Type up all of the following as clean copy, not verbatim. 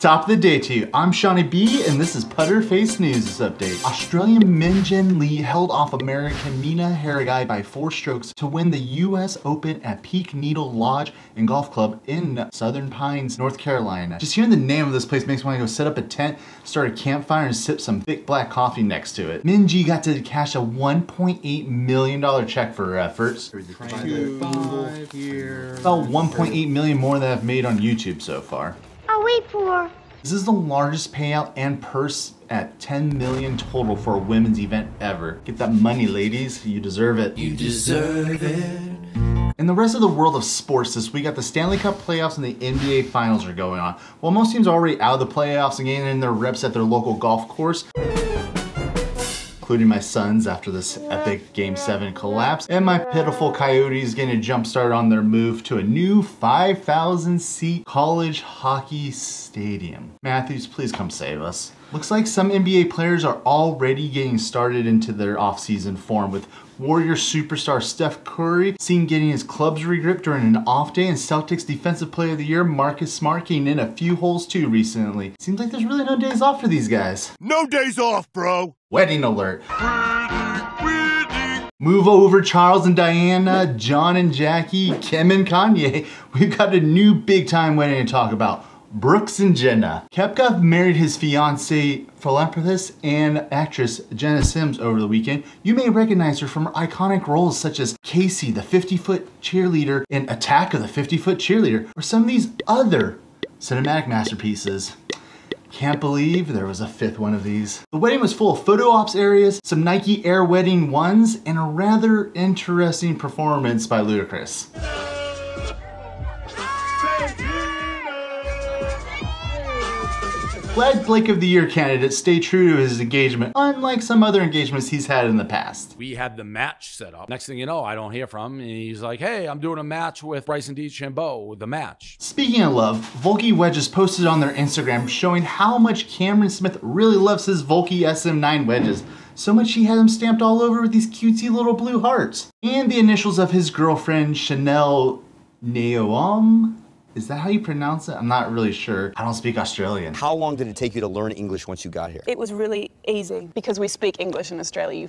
Top of the day to you. I'm Shawnee B, and this is Putter Face News Update. Australian Minjee held off American Mina Haragai by 4 strokes to win the US Open at Peak Needle Lodge and Golf Club in Southern Pines, North Carolina. Just hearing the name of this place makes me want to go set up a tent, start a campfire, and sip some thick black coffee next to it. Minjee got to cash a $1.8 million check for her efforts. About $1.8 million more than I've made on YouTube so far. I'll wait for. This is the largest payout and purse at $10 million total for a women's event ever. Get that money, ladies. You deserve it. You deserve it. In the rest of the world of sports this week, got the Stanley Cup playoffs and the NBA Finals are going on. While most teams are already out of the playoffs and getting in their reps at their local golf course, including my Suns after this epic Game 7 collapse, and my pitiful Coyotes getting a jump start on their move to a new 5,000 seat college hockey stadium. Matthews, please come save us. Looks like some NBA players are already getting started into their off-season form, with Warrior superstar Steph Curry seen getting his clubs regripped during an off day, and Celtics Defensive Player of the Year Marcus Smart getting in a few holes too recently. Seems like there's really no days off for these guys. No days off, bro! Wedding alert. Move over Charles and Diana, John and Jackie, Kim and Kanye. We've got a new big time wedding to talk about. Brooks and Jenna. Koepka married his fiancée, philanthropist and actress Jenna Sims over the weekend. You may recognize her from her iconic roles such as Casey, the 50-foot cheerleader in Attack of the 50-Foot Cheerleader, or some of these other cinematic masterpieces. Can't believe there was a 5th one of these. The wedding was full of photo ops areas, some Nike Air Wedding ones, and a rather interesting performance by Ludacris. Glad Blake of the Year candidate stayed true to his engagement, unlike some other engagements he's had in the past. We had the match set up. Next thing you know, I don't hear from him, and he's like, hey, I'm doing a match with Bryson Dechambeau, the match. Speaking of love, Volky Wedges posted on their Instagram showing how much Cameron Smith really loves his Volky SM9 wedges. So much he had them stamped all over with these cutesy little blue hearts. And the initials of his girlfriend, Chanel Neoam. Is that how you pronounce it? I'm not really sure. I don't speak Australian. How long did it take you to learn English once you got here? It was really easy because we speak English in Australia, you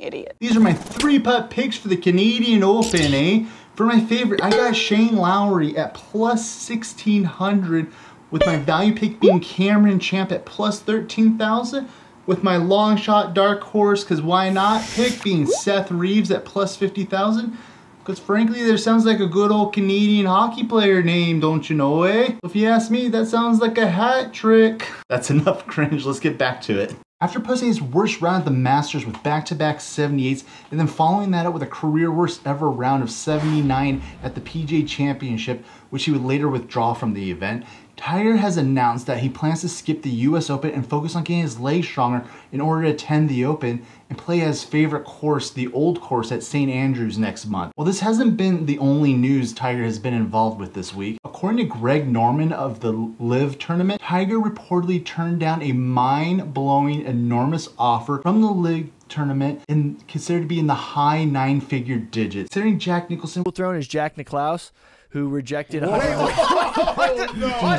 idiot. These are my 3-putt picks for the Canadian Open, eh? For my favorite, I got Shane Lowry at plus 1,600, with my value pick being Cameron Champ at plus 13,000, with my long shot dark horse, because why not, pick being Seth Reeves at plus 50,000. Because frankly, there sounds like a good old Canadian hockey player name, don't you know, eh? If you ask me, that sounds like a hat trick. That's enough cringe, let's get back to it. After posting his worst round at the Masters with back-to-back 78s, and then following that up with a career worst ever round of 79 at the PGA Championship, which he would later withdraw from the event, Tiger has announced that he plans to skip the US Open and focus on getting his legs stronger in order to attend the Open and play at his favorite course, the Old Course at St. Andrews next month. Well, this hasn't been the only news Tiger has been involved with this week. According to Greg Norman of the LIV tournament, Tiger reportedly turned down a mind-blowing, enormous offer from the LIV tournament and considered to be in the high 9-figure digits. Considering Jack Nicholson thrown is Jack Nicklaus, who rejected was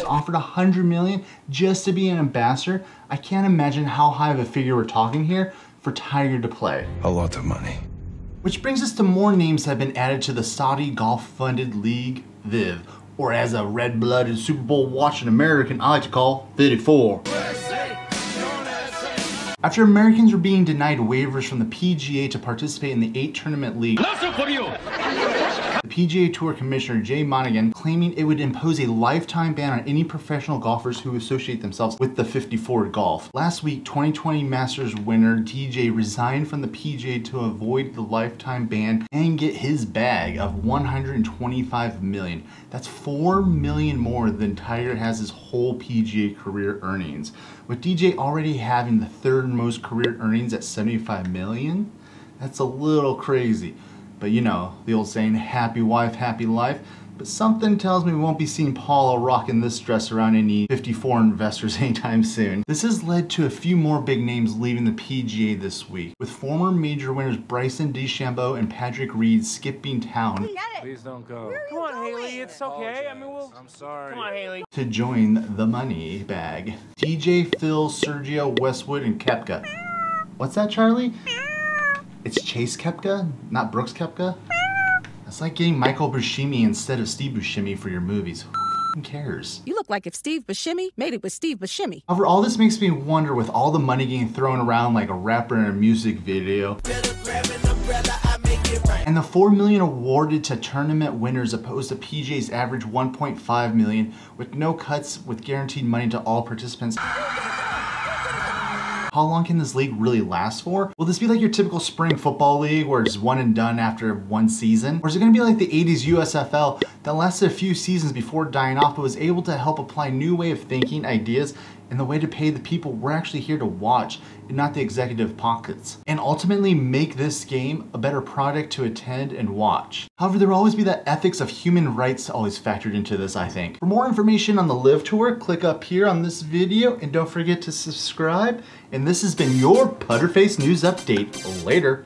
offered $100 million just to be an ambassador. I can't imagine how high of a figure we're talking here for Tiger to play. A lot of money. Which brings us to more names that have been added to the Saudi golf-funded league, VIV, or as a red-blooded Super Bowl watching American I like to call 54. After Americans were being denied waivers from the PGA to participate in the 8-tournament league, the PGA Tour Commissioner Jay Monaghan claiming it would impose a lifetime ban on any professional golfers who associate themselves with the 54 golf. Last week, 2020 Masters winner DJ resigned from the PGA to avoid the lifetime ban and get his bag of $125 million. That's $4 million more than Tiger has his whole PGA career earnings. With DJ already having the 3rd most career earnings at $75 million, that's a little crazy. But you know, the old saying, happy wife, happy life. but something tells me we won't be seeing Paula rocking this dress around any 54 investors anytime soon. This has led to a few more big names leaving the PGA this week, with former major winners Bryson DeChambeau and Patrick Reed skipping town. Please don't go. Come on, Haley. It's okay. I mean, I'm sorry. Come on, Haley. To join the money bag. DJ, Phil, Sergio, Westwood, and Koepka. What's that, Charlie? It's Chase Koepka, not Brooks Koepka? It's like getting Michael Buscemi instead of Steve Buscemi for your movies. Who cares? You look like if Steve Buscemi made it with Steve Buscemi. However, all this makes me wonder, with all the money getting thrown around like a rapper in a music video, and the $4 million awarded to tournament winners opposed to PGA's average $1.5 million, with no cuts, with guaranteed money to all participants. How long can this league really last for? Will this be like your typical spring football league where it's one and done after one season? Or is it gonna be like the 80s USFL that lasted a few seasons before dying off, but was able to help apply new way of thinking, ideas, and the way to pay the people we're actually here to watch and not the executive pockets, and ultimately make this game a better product to attend and watch. However, there will always be that ethics of human rights always factored into this, I think. For more information on the LIV Tour, click up here on this video, and don't forget to subscribe. And this has been your Putterface News Update. Later.